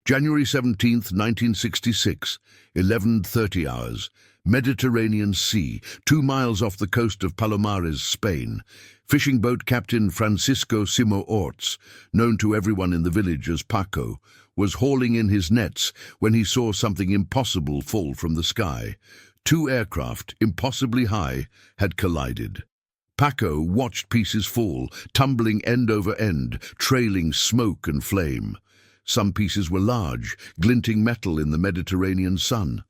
January 17th, 1966, 11:30 hours. Mediterranean Sea, 2 miles off the coast of Palomares, Spain. Fishing boat captain Francisco Simo Orts, known to everyone in the village as Paco, was hauling in his nets when he saw something impossible fall from the sky. 2 aircraft, impossibly high, had collided. Paco watched pieces fall, tumbling end over end, trailing smoke and flame. Some pieces were large, glinting metal in the Mediterranean sun.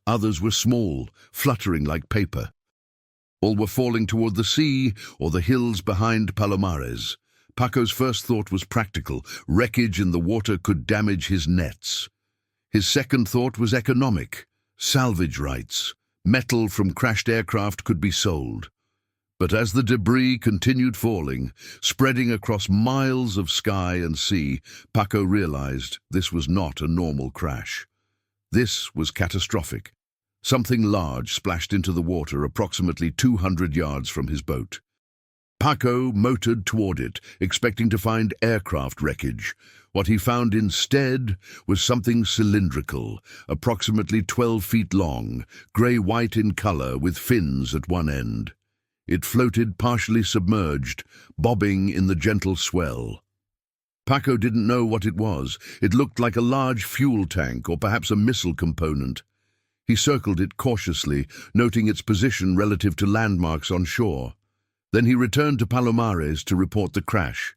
Others were small, fluttering like paper. All were falling toward the sea or the hills behind Palomares. Paco's first thought was practical. Wreckage in the water could damage his nets. His second thought was economic. Salvage rights. Metal from crashed aircraft could be sold. But as the debris continued falling, spreading across miles of sky and sea, Paco realized this was not a normal crash. This was catastrophic. Something large splashed into the water approximately 200 yards from his boat. Paco motored toward it, expecting to find aircraft wreckage. What he found instead was something cylindrical, approximately 12 feet long, grey-white in color with fins at one end. It floated partially submerged, bobbing in the gentle swell. Paco didn't know what it was. It looked like a large fuel tank or perhaps a missile component. He circled it cautiously, noting its position relative to landmarks on shore. Then he returned to Palomares to report the crash.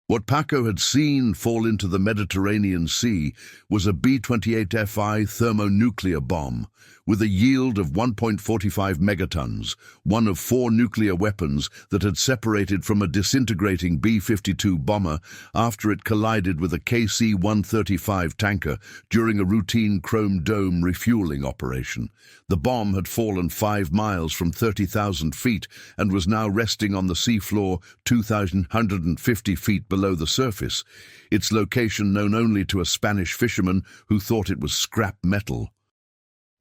What Paco had seen fall into the Mediterranean Sea was a B-28Fi thermonuclear bomb with a yield of 1.45 megatons, one of 4 nuclear weapons that had separated from a disintegrating B-52 bomber after it collided with a KC-135 tanker during a routine Chrome Dome refueling operation. The bomb had fallen 5 miles from 30,000 feet and was now resting on the seafloor 2,150 feet below the surface, its location known only to a Spanish fisherman who thought it was scrap metal.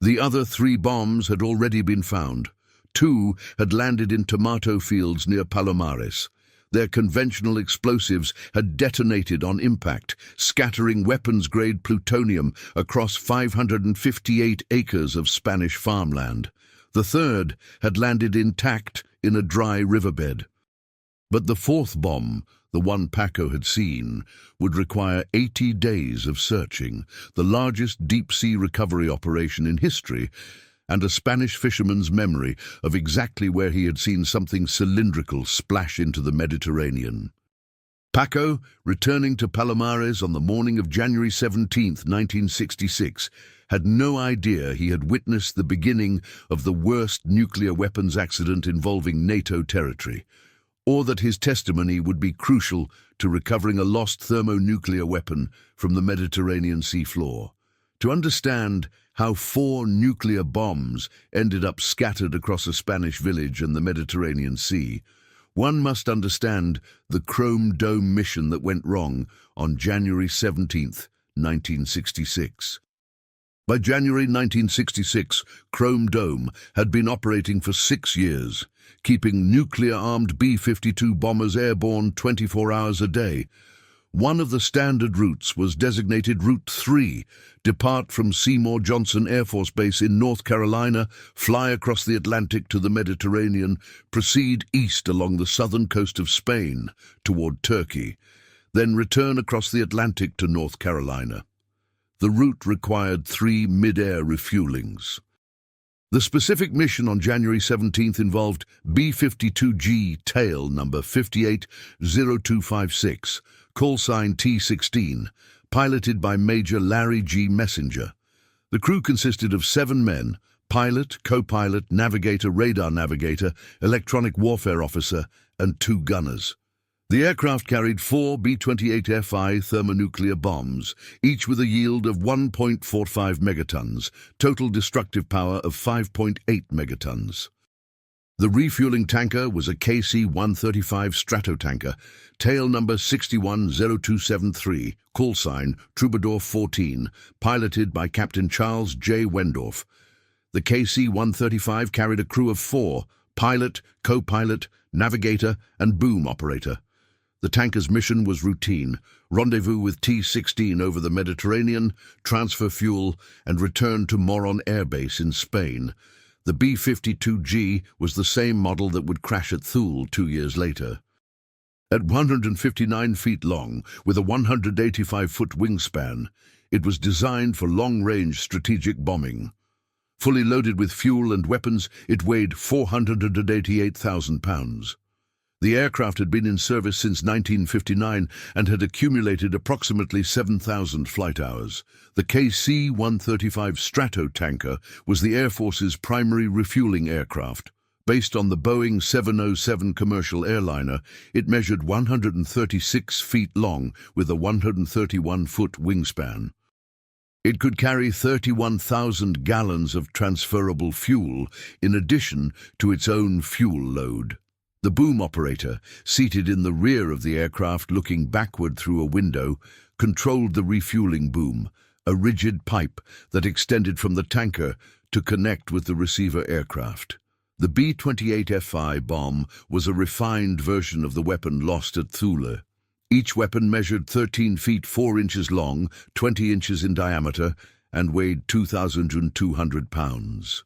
The other 3 bombs had already been found. 2 had landed in tomato fields near Palomares. Their conventional explosives had detonated on impact, scattering weapons-grade plutonium across 558 acres of Spanish farmland. The 3rd had landed intact in a dry riverbed. But the 4th bomb, the one Paco had seen, would require 80 days of searching, the largest deep-sea recovery operation in history, and a Spanish fisherman's memory of exactly where he had seen something cylindrical splash into the Mediterranean. Paco, returning to Palomares on the morning of January 17, 1966, had no idea he had witnessed the beginning of the worst nuclear weapons accident involving NATO territory, or that his testimony would be crucial to recovering a lost thermonuclear weapon from the Mediterranean seafloor. To understand how 4 nuclear bombs ended up scattered across a Spanish village and the Mediterranean Sea, one must understand the Chrome Dome mission that went wrong on January 17, 1966. By January 1966, Chrome Dome had been operating for 6 years, keeping nuclear-armed B-52 bombers airborne 24 hours a day. One of the standard routes was designated Route 3, depart from Seymour Johnson Air Force Base in North Carolina, fly across the Atlantic to the Mediterranean, proceed east along the southern coast of Spain toward Turkey, then return across the Atlantic to North Carolina. The route required 3 mid-air refuelings. The specific mission on January 17th involved B-52G tail number 580256, call sign T-16, piloted by Major Larry G. Messenger. The crew consisted of 7 men, pilot, co-pilot, navigator, radar navigator, electronic warfare officer, and 2 gunners. The aircraft carried 4 B-28Fi thermonuclear bombs, each with a yield of 1.45 megatons, total destructive power of 5.8 megatons. The refueling tanker was a KC-135 Stratotanker, tail number 610273, call sign Troubadour 14, piloted by Captain Charles J. Wendorf. The KC-135 carried a crew of 4, pilot, co-pilot, navigator, and boom operator. The tanker's mission was routine: rendezvous with T-16 over the Mediterranean, transfer fuel, and return to Moron Air Base in Spain. The B-52G was the same model that would crash at Thule 2 years later. At 159 feet long, with a 185-foot wingspan, it was designed for long-range strategic bombing. Fully loaded with fuel and weapons, it weighed 488,000 pounds. The aircraft had been in service since 1959 and had accumulated approximately 7,000 flight hours. The KC-135 Stratotanker was the Air Force's primary refueling aircraft. Based on the Boeing 707 commercial airliner, it measured 136 feet long with a 131-foot wingspan. It could carry 31,000 gallons of transferable fuel in addition to its own fuel load. The boom operator, seated in the rear of the aircraft looking backward through a window, controlled the refueling boom, a rigid pipe that extended from the tanker to connect with the receiver aircraft. The B-28FI bomb was a refined version of the weapon lost at Thule. Each weapon measured 13 feet 4 inches long, 20 inches in diameter, and weighed 2,200 pounds.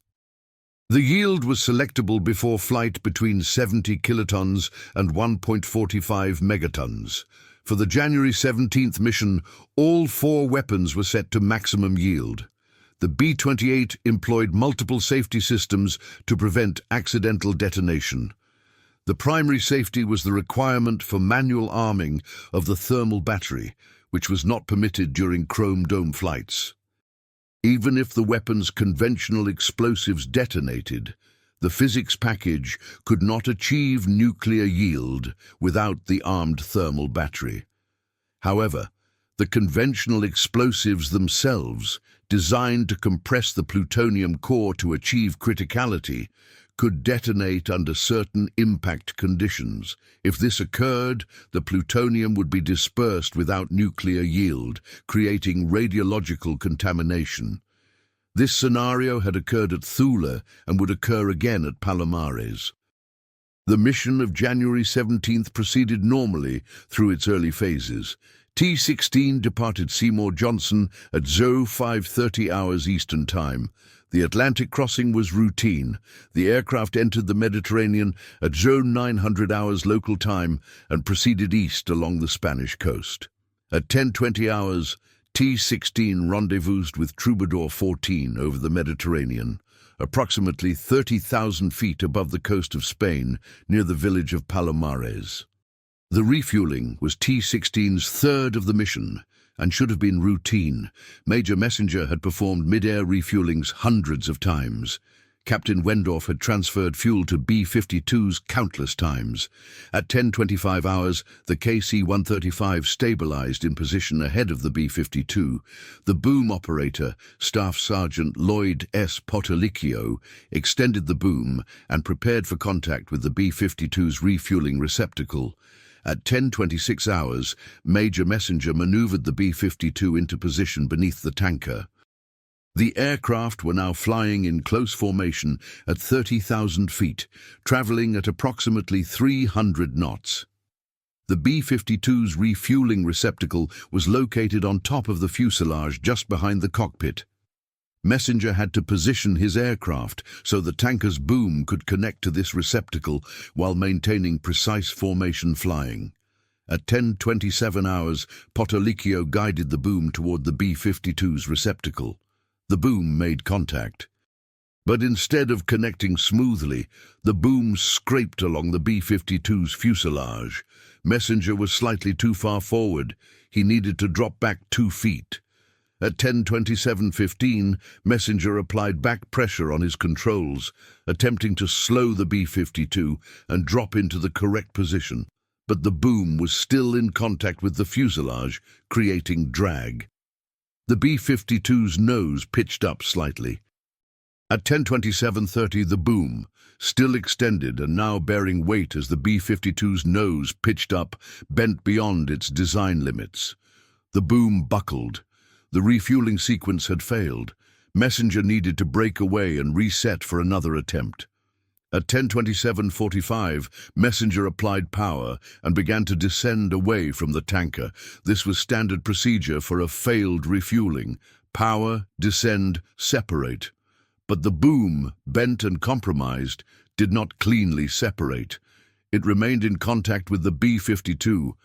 The yield was selectable before flight between 70 kilotons and 1.45 megatons. For the January 17th mission, all 4 weapons were set to maximum yield. The B-28 employed multiple safety systems to prevent accidental detonation. The primary safety was the requirement for manual arming of the thermal battery, which was not permitted during Chrome Dome flights. Even if the weapon's conventional explosives detonated, the physics package could not achieve nuclear yield without the armed thermal battery. However, the conventional explosives themselves, designed to compress the plutonium core to achieve criticality, could detonate under certain impact conditions. If this occurred, the plutonium would be dispersed without nuclear yield, creating radiological contamination. This scenario had occurred at Thule and would occur again at Palomares. The mission of January 17th proceeded normally through its early phases. T-16 departed Seymour Johnson at 0530 hours Eastern Time. The Atlantic crossing was routine. The aircraft entered the Mediterranean at 0900 hours local time and proceeded east along the Spanish coast. At 10:20 hours, T-16 rendezvoused with Troubadour 14 over the Mediterranean, approximately 30,000 feet above the coast of Spain, near the village of Palomares. The refueling was T-16's third of the mission and should have been routine. Major Messenger had performed mid-air refuelings hundreds of times. Captain Wendorf had transferred fuel to B-52s countless times. At 10:25 hours, the KC-135 stabilized in position ahead of the B-52. The boom operator, Staff Sergeant Lloyd S. Potolicchio, extended the boom and prepared for contact with the B-52's refueling receptacle. At 10:26 hours, Major Messenger maneuvered the B-52 into position beneath the tanker. The aircraft were now flying in close formation at 30,000 feet, traveling at approximately 300 knots. The B-52's refueling receptacle was located on top of the fuselage just behind the cockpit. Messenger had to position his aircraft so the tanker's boom could connect to this receptacle while maintaining precise formation flying. At 10:27 hours, Potolicchio guided the boom toward the B-52's receptacle. The boom made contact. But instead of connecting smoothly, the boom scraped along the B-52's fuselage. Messenger was slightly too far forward. He needed to drop back 2 feet. At 10:27:15, Messenger applied back pressure on his controls, attempting to slow the B-52 and drop into the correct position. But the boom was still in contact with the fuselage, creating drag. The B-52's nose pitched up slightly. At 10:27:30, the boom, still extended and now bearing weight as the B-52's nose pitched up, bent beyond its design limits. The boom buckled. The refueling sequence had failed. Messenger needed to break away and reset for another attempt. At 10:27:45, Messenger applied power and began to descend away from the tanker. This was standard procedure for a failed refueling. Power, descend, separate. But the boom, bent and compromised, did not cleanly separate. It remained in contact with the B-52.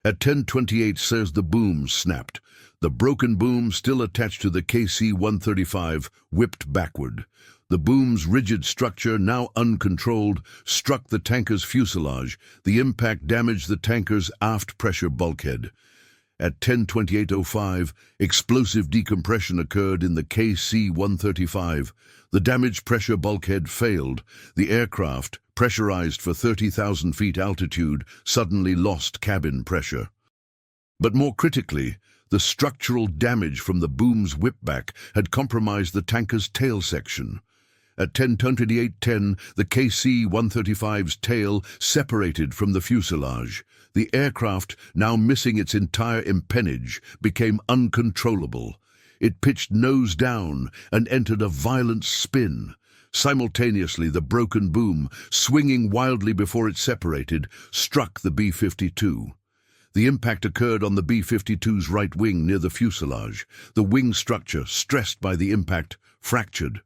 At 10:28, says the boom snapped. The broken boom, still attached to the KC-135, whipped backward. The boom's rigid structure, now uncontrolled, struck the tanker's fuselage. The impact damaged the tanker's aft pressure bulkhead. At 10:28:05, explosive decompression occurred in the KC-135. The damaged pressure bulkhead failed. The aircraft, pressurized for 30,000 feet altitude, suddenly lost cabin pressure. But more critically, the structural damage from the boom's whipback had compromised the tanker's tail section. At 10:28:10, the KC-135's tail separated from the fuselage. The aircraft, now missing its entire empennage, became uncontrollable. It pitched nose down and entered a violent spin. Simultaneously, the broken boom, swinging wildly before it separated, struck the B-52. The impact occurred on the B-52's right wing near the fuselage. The wing structure, stressed by the impact, fractured.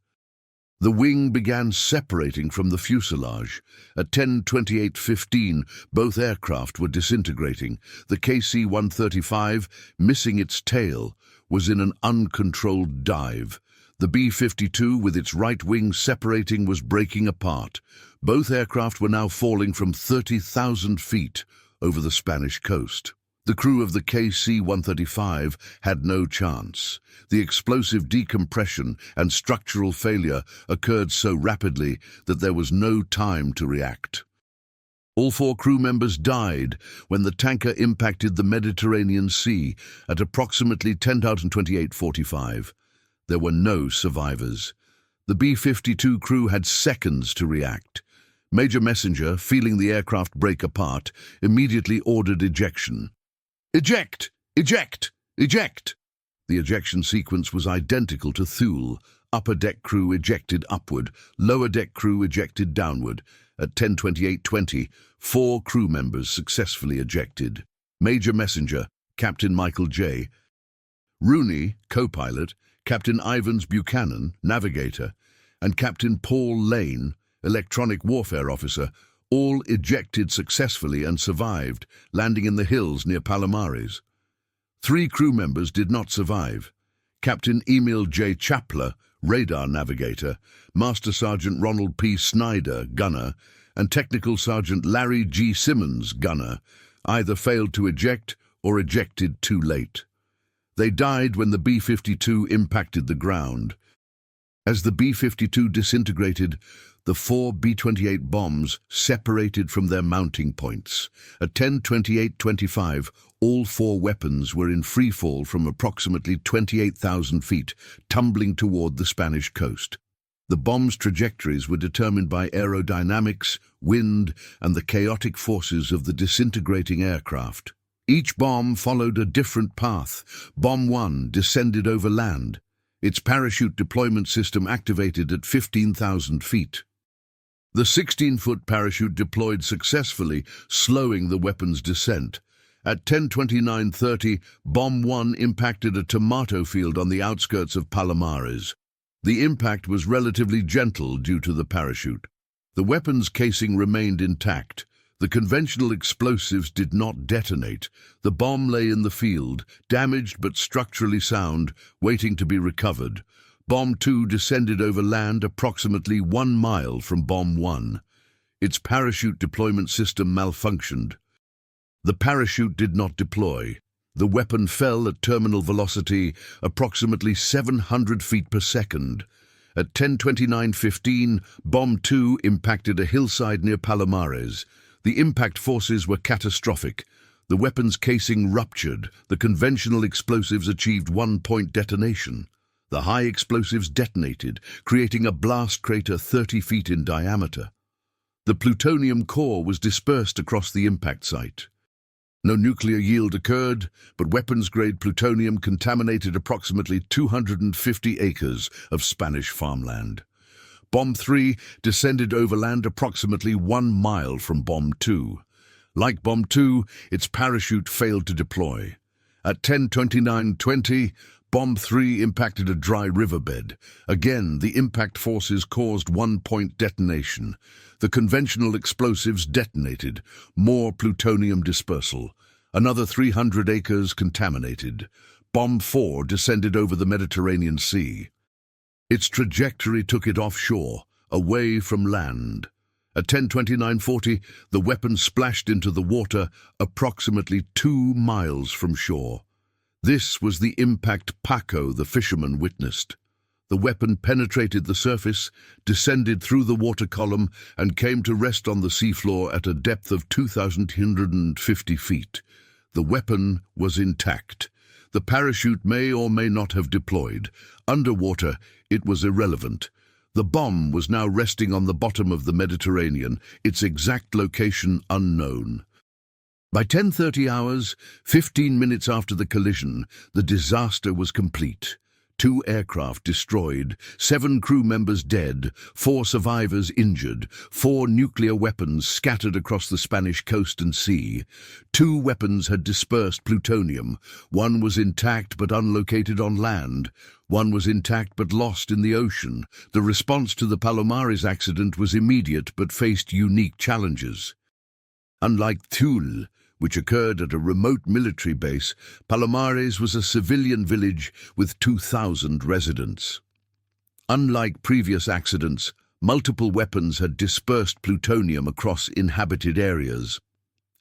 The wing began separating from the fuselage. At 10:28:15, both aircraft were disintegrating. The KC-135, missing its tail, was in an uncontrolled dive. The B-52, with its right wing separating, was breaking apart. Both aircraft were now falling from 30,000 feet over the Spanish coast. The crew of the KC-135 had no chance. The explosive decompression and structural failure occurred so rapidly that there was no time to react. All 4 crew members died when the tanker impacted the Mediterranean Sea at approximately 10:28:45. There were no survivors. The B-52 crew had seconds to react. Major Messenger, feeling the aircraft break apart, immediately ordered ejection. "Eject! Eject! Eject!" The ejection sequence was identical to Thule. Upper deck crew ejected upward, lower deck crew ejected downward. At 10:28:20, 4 crew members successfully ejected. Major Messenger, Captain Michael J. Rooney, co-pilot, Captain Ivans Buchanan, navigator, and Captain Paul Lane, electronic warfare officer, all ejected successfully and survived, landing in the hills near Palomares. 3 crew members did not survive. Captain Emil J. Chapler, radar navigator, Master Sergeant Ronald P. Snyder, gunner, and Technical Sergeant Larry G. Simmons, gunner, either failed to eject or ejected too late. They died when the B-52 impacted the ground. As the B-52 disintegrated, the 4 B-28 bombs separated from their mounting points. At 10:28:25, all 4 weapons were in free fall from approximately 28,000 feet, tumbling toward the Spanish coast. The bombs' trajectories were determined by aerodynamics, wind, and the chaotic forces of the disintegrating aircraft. Each bomb followed a different path. Bomb 1 descended over land. Its parachute deployment system activated at 15,000 feet. The 16-foot parachute deployed successfully, slowing the weapon's descent. At 10:29:30, Bomb 1 impacted a tomato field on the outskirts of Palomares. The impact was relatively gentle due to the parachute. The weapon's casing remained intact. The conventional explosives did not detonate. The bomb lay in the field, damaged but structurally sound, waiting to be recovered. Bomb 2 descended over land approximately 1 mile from Bomb 1. Its parachute deployment system malfunctioned. The parachute did not deploy. The weapon fell at terminal velocity approximately 700 feet per second. At 10:29:15, Bomb 2 impacted a hillside near Palomares. The impact forces were catastrophic. The weapon's casing ruptured. The conventional explosives achieved 1-point detonation. The high explosives detonated, creating a blast crater 30 feet in diameter. The plutonium core was dispersed across the impact site. No nuclear yield occurred, but weapons-grade plutonium contaminated approximately 250 acres of Spanish farmland. Bomb 3 descended overland approximately 1 mile from Bomb 2. Like Bomb 2, its parachute failed to deploy. At 10:29:20, Bomb 3 impacted a dry riverbed. Again, the impact forces caused one-point detonation. The conventional explosives detonated, more plutonium dispersal. Another 300 acres contaminated. Bomb 4 descended over the Mediterranean Sea. Its trajectory took it offshore, away from land. At 10:29:40, the weapon splashed into the water approximately 2 miles from shore. This was the impact Paco, the fisherman, witnessed. The weapon penetrated the surface, descended through the water column, and came to rest on the seafloor at a depth of 2,150 feet. The weapon was intact. The parachute may or may not have deployed. Underwater, it was irrelevant. The bomb was now resting on the bottom of the Mediterranean, its exact location unknown. By 10:30 hours, 15 minutes after the collision, the disaster was complete. 2 aircraft destroyed, 7 crew members dead, 4 survivors injured, 4 nuclear weapons scattered across the Spanish coast and sea. 2 weapons had dispersed plutonium. 1 was intact but unlocated on land. 1 was intact but lost in the ocean. The response to the Palomares accident was immediate but faced unique challenges. Unlike Thule, which occurred at a remote military base, Palomares was a civilian village with 2,000 residents. Unlike previous accidents, multiple weapons had dispersed plutonium across inhabited areas.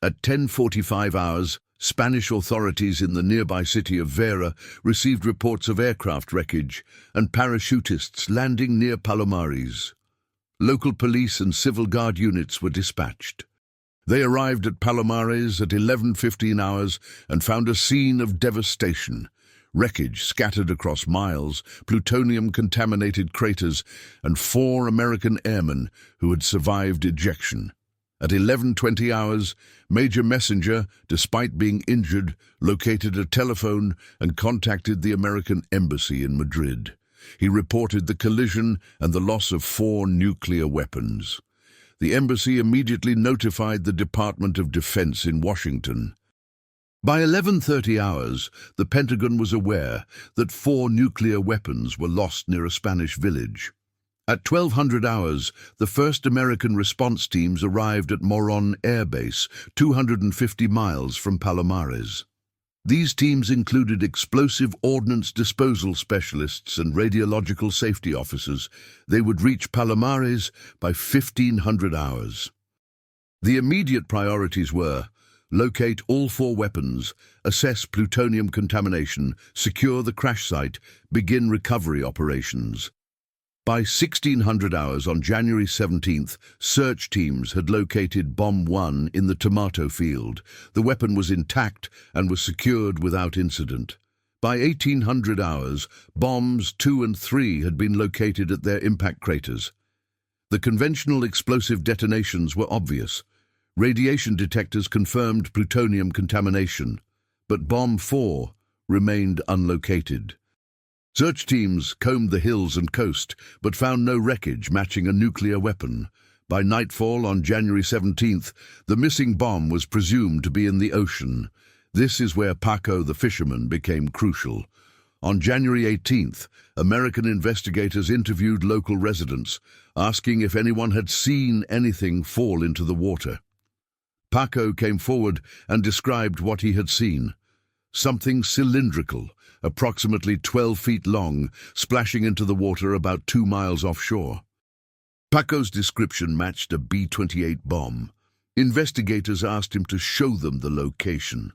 At 10:45 hours, Spanish authorities in the nearby city of Vera received reports of aircraft wreckage and parachutists landing near Palomares. Local police and civil guard units were dispatched. They arrived at Palomares at 11:15 hours and found a scene of devastation. Wreckage scattered across miles, plutonium-contaminated craters, and 4 American airmen who had survived ejection. At 11:20 hours, Major Messenger, despite being injured, located a telephone and contacted the American embassy in Madrid. He reported the collision and the loss of 4 nuclear weapons. The embassy immediately notified the Department of Defense in Washington. By 11:30 hours, the Pentagon was aware that 4 nuclear weapons were lost near a Spanish village. At 1200 hours, the first American response teams arrived at Moron Air Base, 250 miles from Palomares. These teams included explosive ordnance disposal specialists and radiological safety officers. They would reach Palomares by 1500 hours. The immediate priorities were locate all 4 weapons, assess plutonium contamination, secure the crash site, begin recovery operations. By 1600 hours on January 17th, search teams had located Bomb 1 in the tomato field. The weapon was intact and was secured without incident. By 1800 hours, Bombs 2 and 3 had been located at their impact craters. The conventional explosive detonations were obvious. Radiation detectors confirmed plutonium contamination, but Bomb 4 remained unlocated. Search teams combed the hills and coast, but found no wreckage matching a nuclear weapon. By nightfall on January 17th, the missing bomb was presumed to be in the ocean. This is where Paco the fisherman became crucial. On January 18th, American investigators interviewed local residents, asking if anyone had seen anything fall into the water. Paco came forward and described what he had seen. Something cylindrical, approximately 12 feet long, splashing into the water about 2 miles offshore. Paco's description matched a B-28 bomb. Investigators asked him to show them the location.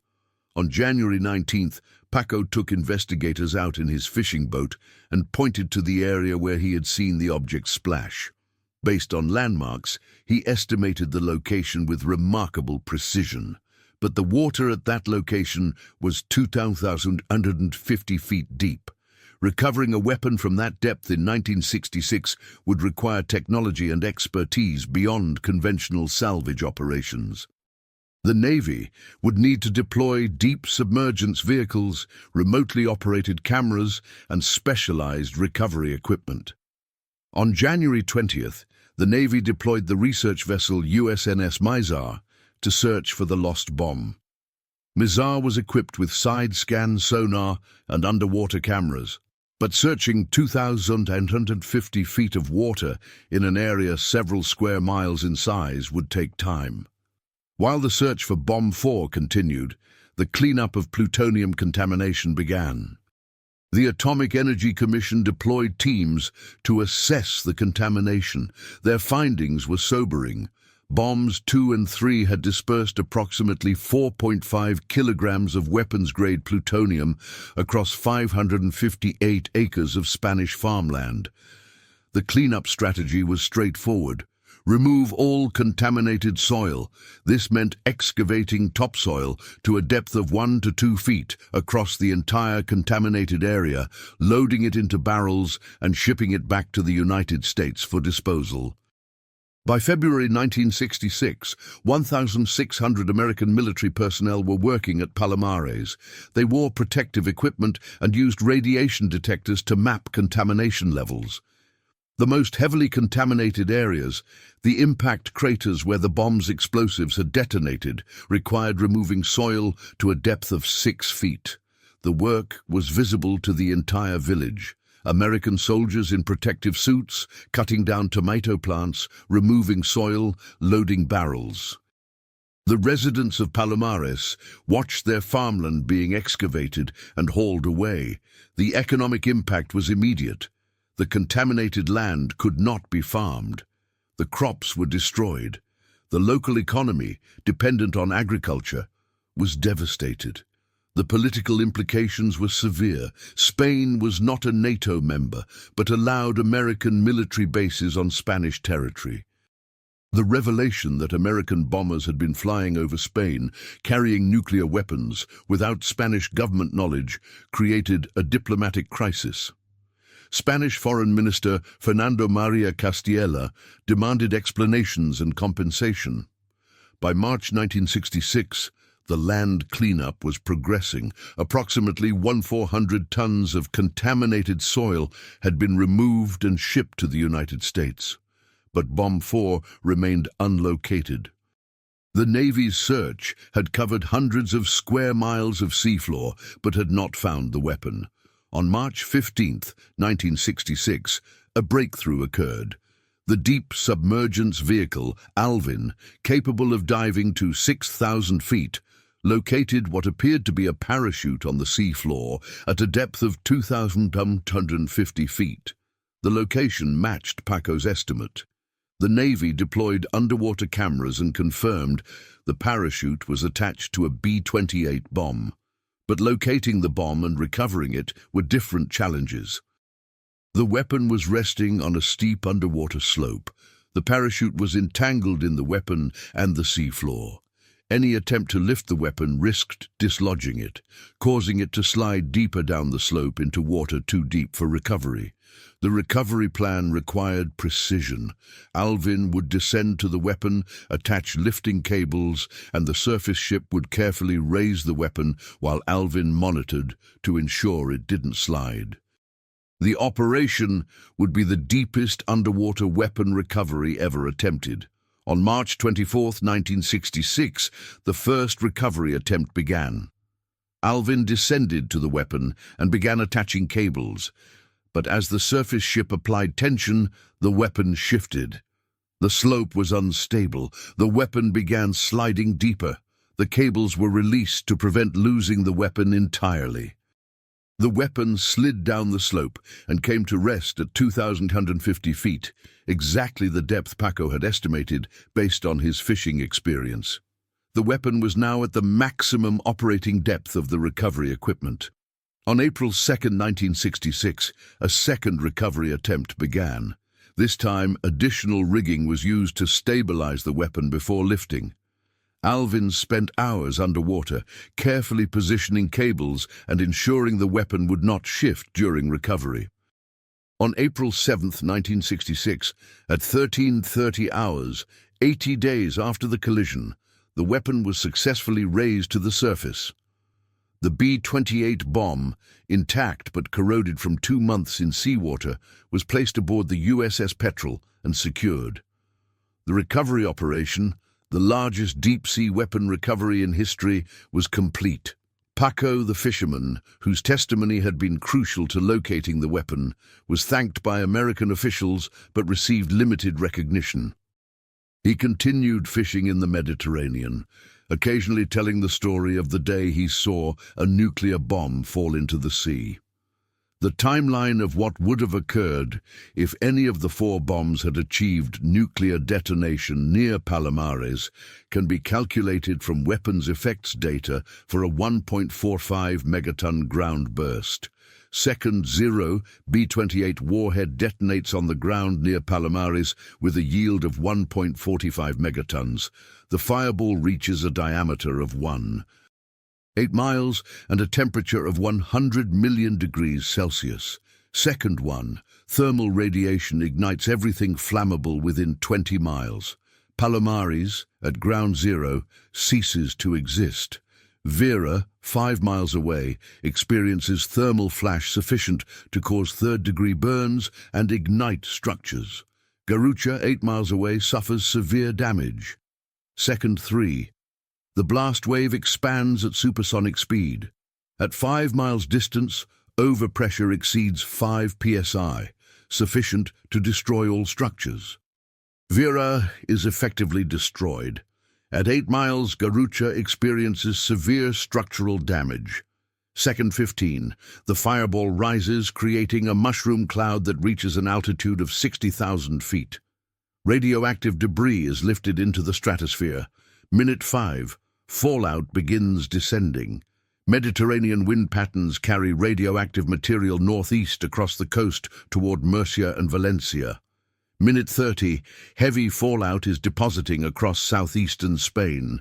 On January 19th, Paco took investigators out in his fishing boat and pointed to the area where he had seen the object splash. Based on landmarks, he estimated the location with remarkable precision. But the water at that location was 2,150 feet deep. Recovering a weapon from that depth in 1966 would require technology and expertise beyond conventional salvage operations. The Navy would need to deploy deep submergence vehicles, remotely operated cameras, and specialized recovery equipment. On January 20th, the Navy deployed the research vessel USNS Mizar to search for the lost bomb. Mizar was equipped with side-scan sonar and underwater cameras, but searching 2,850 feet of water in an area several square miles in size would take time. While the search for Bomb 4 continued, the cleanup of plutonium contamination began. The Atomic Energy Commission deployed teams to assess the contamination. Their findings were sobering. Bombs 2 and 3 had dispersed approximately 4.5 kilograms of weapons-grade plutonium across 558 acres of Spanish farmland. The cleanup strategy was straightforward. Remove all contaminated soil. This meant excavating topsoil to a depth of 1 to 2 feet across the entire contaminated area, loading it into barrels and shipping it back to the United States for disposal. By February 1966, 1,600 American military personnel were working at Palomares. They wore protective equipment and used radiation detectors to map contamination levels. The most heavily contaminated areas, the impact craters where the bomb's explosives had detonated, required removing soil to a depth of 6 feet. The work was visible to the entire village. American soldiers in protective suits, cutting down tomato plants, removing soil, loading barrels. The residents of Palomares watched their farmland being excavated and hauled away. The economic impact was immediate. The contaminated land could not be farmed. The crops were destroyed. The local economy, dependent on agriculture, was devastated. The political implications were severe. Spain was not a NATO member, but allowed American military bases on Spanish territory. The revelation that American bombers had been flying over Spain, carrying nuclear weapons, without Spanish government knowledge, created a diplomatic crisis. Spanish Foreign Minister Fernando María Castiela demanded explanations and compensation. By March 1966, the land cleanup was progressing. Approximately 1,400 tons of contaminated soil had been removed and shipped to the United States. But Bomb 4 remained unlocated. The Navy's search had covered hundreds of square miles of seafloor, but had not found the weapon. On March 15, 1966, a breakthrough occurred. The deep submergence vehicle, Alvin, capable of diving to 6,000 feet, located what appeared to be a parachute on the seafloor at a depth of 2,250 feet. The location matched Paco's estimate. The Navy deployed underwater cameras and confirmed the parachute was attached to a B-28 bomb. But locating the bomb and recovering it were different challenges. The weapon was resting on a steep underwater slope. The parachute was entangled in the weapon and the seafloor. Any attempt to lift the weapon risked dislodging it, causing it to slide deeper down the slope into water too deep for recovery. The recovery plan required precision. Alvin would descend to the weapon, attach lifting cables, and the surface ship would carefully raise the weapon while Alvin monitored to ensure it didn't slide. The operation would be the deepest underwater weapon recovery ever attempted. On March 24, 1966, the first recovery attempt began. Alvin descended to the weapon and began attaching cables. But as the surface ship applied tension, the weapon shifted. The slope was unstable. The weapon began sliding deeper. The cables were released to prevent losing the weapon entirely. The weapon slid down the slope and came to rest at 2,150 feet, exactly the depth Paco had estimated based on his fishing experience. The weapon was now at the maximum operating depth of the recovery equipment. On April 2, 1966, a second recovery attempt began. This time, additional rigging was used to stabilize the weapon before lifting. Alvin spent hours underwater, carefully positioning cables and ensuring the weapon would not shift during recovery. On April 7, 1966, at 13:30 hours, 80 days after the collision, the weapon was successfully raised to the surface. The B-28 bomb, intact but corroded from 2 months in seawater, was placed aboard the USS Petrel and secured. The recovery operation, the largest deep-sea weapon recovery in history, was complete. Paco the fisherman, whose testimony had been crucial to locating the weapon, was thanked by American officials but received limited recognition. He continued fishing in the Mediterranean, occasionally telling the story of the day he saw a nuclear bomb fall into the sea. The timeline of what would have occurred if any of the 4 bombs had achieved nuclear detonation near Palomares can be calculated from weapons effects data for a 1.45 megaton ground burst. Second 0 B-28 warhead detonates on the ground near Palomares with a yield of 1.45 megatons. The fireball reaches a diameter of 1.8 miles and a temperature of 100 million degrees Celsius. Second 1, thermal radiation ignites everything flammable within 20 miles. Palomares, at ground zero, ceases to exist. Vera, 5 miles away, experiences thermal flash sufficient to cause third-degree burns and ignite structures. Garucha, 8 miles away, suffers severe damage. Second 3. The blast wave expands at supersonic speed. At 5 miles distance, overpressure exceeds 5 psi, sufficient to destroy all structures. Vera is effectively destroyed. At 8 miles, Garucha experiences severe structural damage. Second 15. The fireball rises, creating a mushroom cloud that reaches an altitude of 60,000 feet. Radioactive debris is lifted into the stratosphere. Minute 5. Fallout begins descending. Mediterranean wind patterns carry radioactive material northeast across the coast toward Murcia and Valencia. Minute 30, heavy fallout is depositing across southeastern Spain.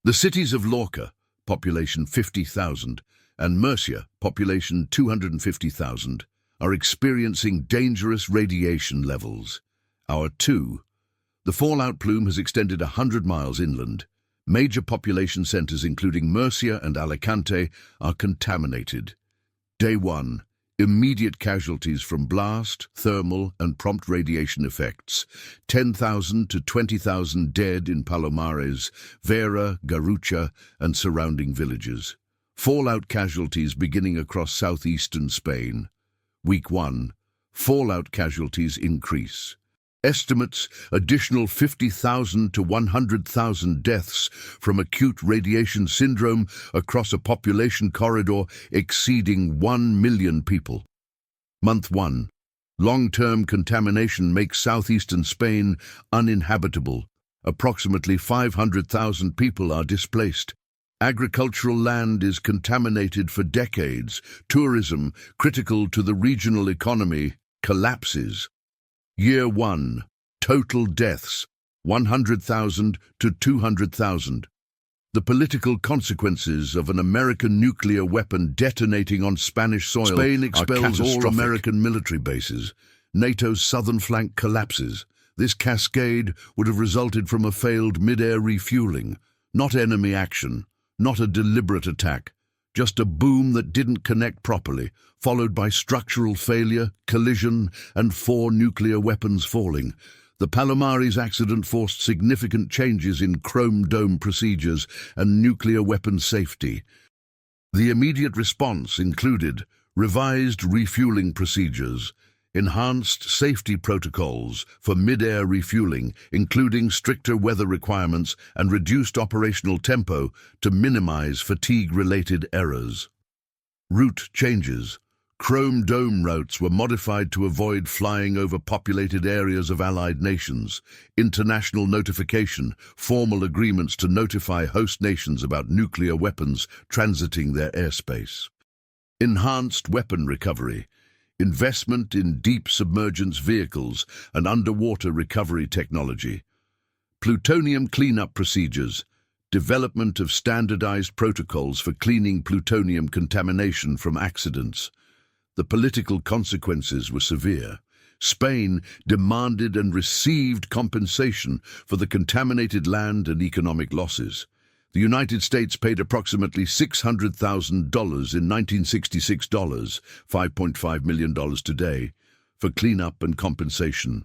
The cities of Lorca, population 50,000, and Murcia, population 250,000, are experiencing dangerous radiation levels. Hour 2. The fallout plume has extended 100 miles inland. Major population centers including Murcia and Alicante are contaminated. Day 1. Immediate casualties from blast, thermal, and prompt radiation effects. 10,000 to 20,000 dead in Palomares, Vera, Garucha, and surrounding villages. Fallout casualties beginning across southeastern Spain. Week 1. Fallout casualties increase. Estimates additional 50,000 to 100,000 deaths from acute radiation syndrome across a population corridor exceeding 1 million people. Month 1. Long-term contamination makes southeastern Spain uninhabitable. Approximately 500,000 people are displaced. Agricultural land is contaminated for decades. Tourism, critical to the regional economy, collapses. Year 1. Total deaths, 100,000 to 200,000. The political consequences of an American nuclear weapon detonating on Spanish soil Spain expels all American military bases. NATO's southern flank collapses. This cascade would have resulted from a failed mid-air refueling, not enemy action, not a deliberate attack. Just a boom that didn't connect properly, followed by structural failure, collision, and 4 nuclear weapons falling. The Palomares accident forced significant changes in Chrome Dome procedures and nuclear weapon safety. The immediate response included revised refueling procedures, enhanced safety protocols for mid-air refueling, including stricter weather requirements and reduced operational tempo to minimize fatigue-related errors. Route changes. Chrome Dome routes were modified to avoid flying over populated areas of allied nations. International notification, formal agreements to notify host nations about nuclear weapons transiting their airspace. Enhanced weapon recovery. Investment in deep submergence vehicles and underwater recovery technology. Plutonium cleanup procedures. Development of standardized protocols for cleaning plutonium contamination from accidents. The political consequences were severe. Spain demanded and received compensation for the contaminated land and economic losses. The United States paid approximately $600,000 in 1966 dollars, $5.5 million today, for cleanup and compensation.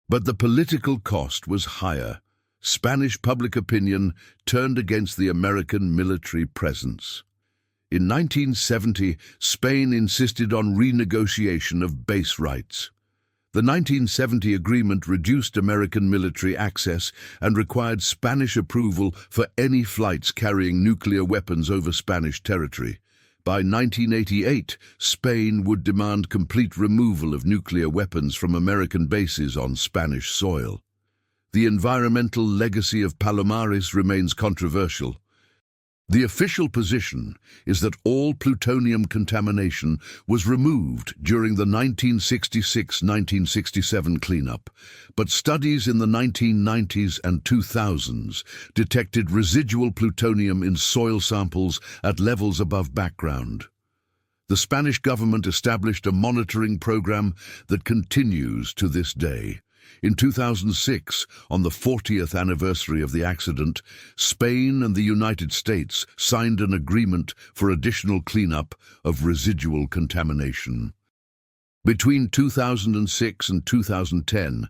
But the political cost was higher. Spanish public opinion turned against the American military presence. In 1970, Spain insisted on renegotiation of base rights. The 1970 agreement reduced American military access and required Spanish approval for any flights carrying nuclear weapons over Spanish territory. By 1988, Spain would demand complete removal of nuclear weapons from American bases on Spanish soil. The environmental legacy of Palomares remains controversial. The official position is that all plutonium contamination was removed during the 1966-1967 cleanup, but studies in the 1990s and 2000s detected residual plutonium in soil samples at levels above background. The Spanish government established a monitoring program that continues to this day. In 2006, on the 40th anniversary of the accident, Spain and the United States signed an agreement for additional cleanup of residual contamination. Between 2006 and 2010,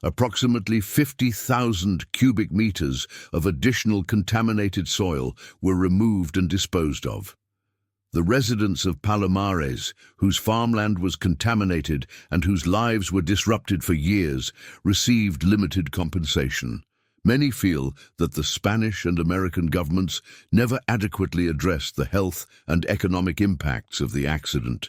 approximately 50,000 cubic meters of additional contaminated soil were removed and disposed of. The residents of Palomares, whose farmland was contaminated and whose lives were disrupted for years, received limited compensation. Many feel that the Spanish and American governments never adequately addressed the health and economic impacts of the accident.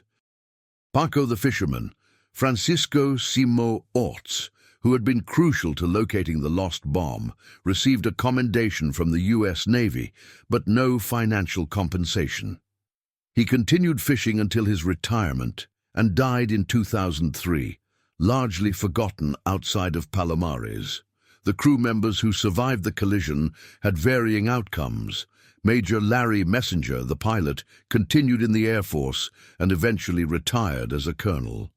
Paco the fisherman, Francisco Simo Orts, who had been crucial to locating the lost bomb, received a commendation from the U.S. Navy, but no financial compensation. He continued fishing until his retirement and died in 2003, largely forgotten outside of Palomares. The crew members who survived the collision had varying outcomes. Major Larry Messenger, the pilot, continued in the Air Force and eventually retired as a colonel.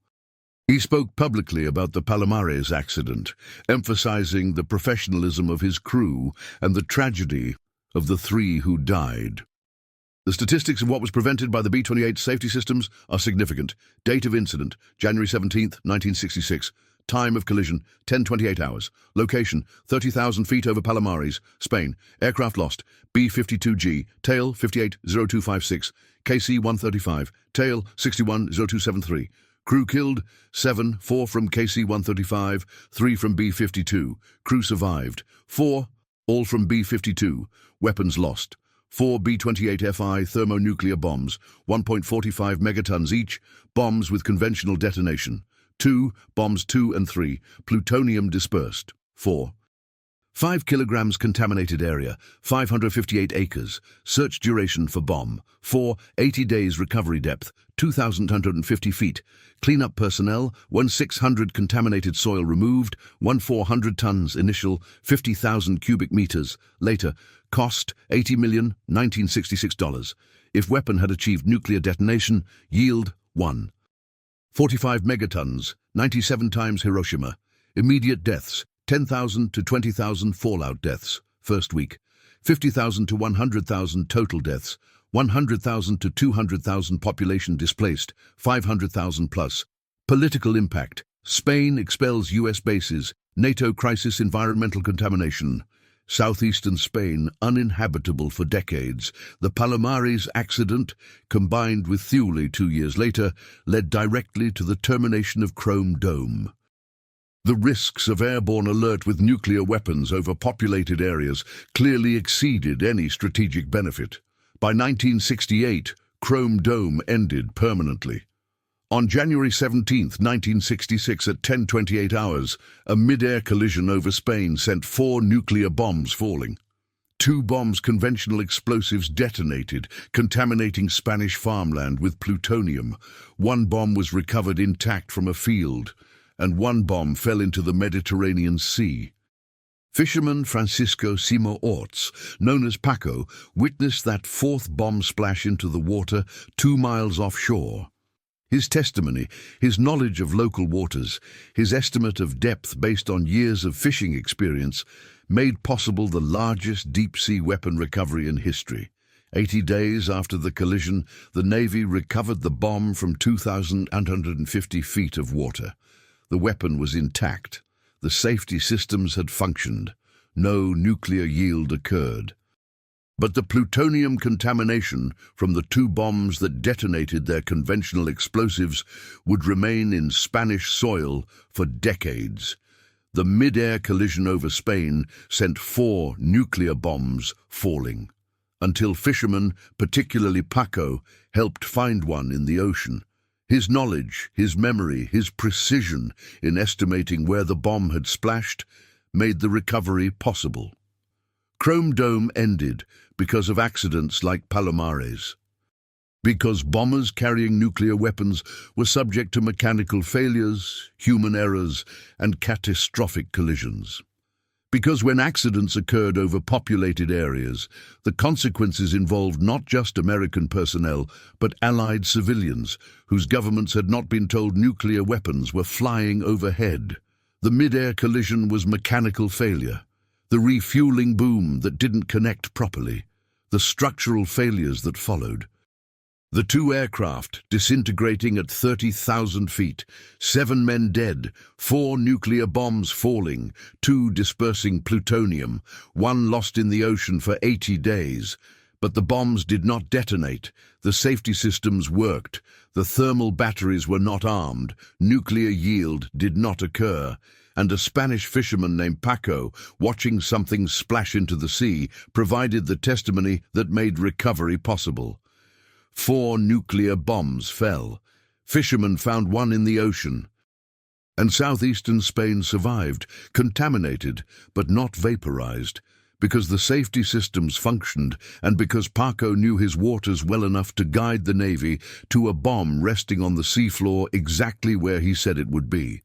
He spoke publicly about the Palomares accident, emphasizing the professionalism of his crew and the tragedy of the 3 who died. The statistics of what was prevented by the B-28 safety systems are significant. Date of incident, January 17, 1966. Time of collision, 10:28 hours. Location, 30,000 feet over Palomares, Spain. Aircraft lost, B-52G, tail 580256, KC-135, tail 610273. Crew killed, 7, 4 from KC-135, 3 from B-52. Crew survived, 4, all from B-52. Weapons lost. 4 B-28FI thermonuclear bombs, 1.45 megatons each, bombs with conventional detonation. 2 bombs 2 and 3, plutonium dispersed. 4. 5 kilograms contaminated area, 558 acres, search duration for bomb. 4, 80 days recovery depth, 2,150 feet. Cleanup personnel, 1,600 contaminated soil removed, 1,400 tons initial, 50,000 cubic meters. Later, cost $80,1966. If weapon had achieved nuclear detonation, yield 1. 45 megatons, 97 times Hiroshima. Immediate deaths, 10,000 to 20,000 fallout deaths, first week. 50,000 to 100,000 total deaths. 100,000 to 200,000 population displaced, 500,000 plus. Political impact. Spain expels U.S. bases. NATO crisis environmental contamination. Southeastern Spain uninhabitable for decades. The Palomares accident, combined with Thule 2 years later, led directly to the termination of Chrome Dome. The risks of airborne alert with nuclear weapons over populated areas clearly exceeded any strategic benefit. By 1968, Chrome Dome ended permanently. On January 17, 1966 at 10:28 hours, a mid-air collision over Spain sent 4 nuclear bombs falling. 2 bombs conventional explosives detonated, contaminating Spanish farmland with plutonium. 1 bomb was recovered intact from a field, and 1 bomb fell into the Mediterranean Sea. Fisherman Francisco Simo Orts, known as Paco, witnessed that 4th bomb splash into the water 2 miles offshore. His testimony, his knowledge of local waters, his estimate of depth based on years of fishing experience made possible the largest deep-sea weapon recovery in history. 80 days after the collision, the Navy recovered the bomb from 2,850 feet of water. The weapon was intact. The safety systems had functioned. No nuclear yield occurred. But the plutonium contamination from the two bombs that detonated their conventional explosives would remain in Spanish soil for decades. The mid-air collision over Spain sent 4 nuclear bombs falling, until fishermen, particularly Paco, helped find one in the ocean. His knowledge, his memory, his precision in estimating where the bomb had splashed made the recovery possible. Chrome Dome ended because of accidents like Palomares. Because bombers carrying nuclear weapons were subject to mechanical failures, human errors, and catastrophic collisions. Because when accidents occurred over populated areas, the consequences involved not just American personnel, but Allied civilians, whose governments had not been told nuclear weapons were flying overhead. The mid-air collision was mechanical failure, the refueling boom that didn't connect properly, the structural failures that followed. The two aircraft disintegrating at 30,000 feet, 7 men dead, 4 nuclear bombs falling, 2 dispersing plutonium, 1 lost in the ocean for 80 days. But the bombs did not detonate, the safety systems worked, the thermal batteries were not armed, nuclear yield did not occur, and a Spanish fisherman named Paco, watching something splash into the sea, provided the testimony that made recovery possible. 4 nuclear bombs fell. Fishermen found one in the ocean. And southeastern Spain survived, contaminated, but not vaporized, because the safety systems functioned and because Paco knew his waters well enough to guide the Navy to a bomb resting on the seafloor exactly where he said it would be.